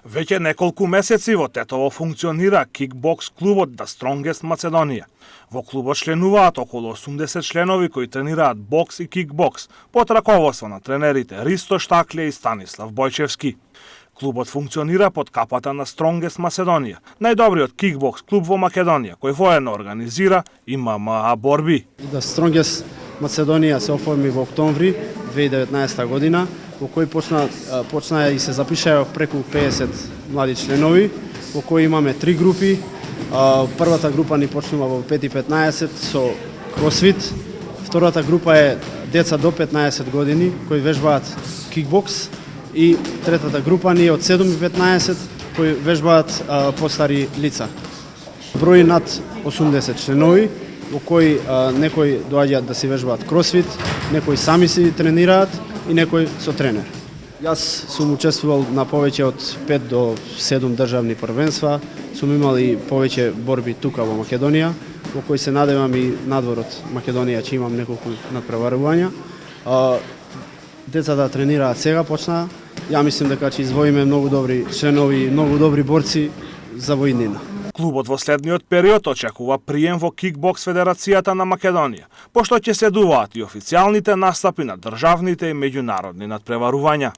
Веќе неколку месеци во Тетово функционира кикбокс клубот The Strongest Macedоnia. Во клубот членуваат околу 80 членови кои тренираат бокс и кикбокс под раководство на тренерите Ристо Штакле и Станислав Бојчевски. Клубот функционира под капата на Strongest Macedоnia, најдобриот кикбокс клуб во Македонија, кој воедно организира и ММА борби. The Strongest Macedоnia се оформи во октомври 2019 година, во кој почна и се запишаа преку 50 млади членови, во кои имаме 3 групи. Првата група ни почнува во 5:15 со кросфит, втората група е деца до 15 години кои вежбаат кикбокс и третата група ни е од 7:15 кои вежбаат постари лица. Број над 80 членови, во кои некои доаѓаат да си вежбаат кросфит, некои сами си тренираат и некој со тренер. Јас сум учествувал на повеќе од 5 до 7 државни првенства, сум имал и повеќе борби тука во Македонија, во кои се надевам и надвор од Македонија ќе имам неколку надпреварувања. Децата тренираат сега почнаа. Ја мислам дека ќе извоиме многу добри членови, многу добри борци за воиднина. Клубот во следниот период очекува прием во Кикбокс Федерацијата на Македонија, пошто ќе следуваат и официјалните настапи на државните и меѓународни надпреварувања.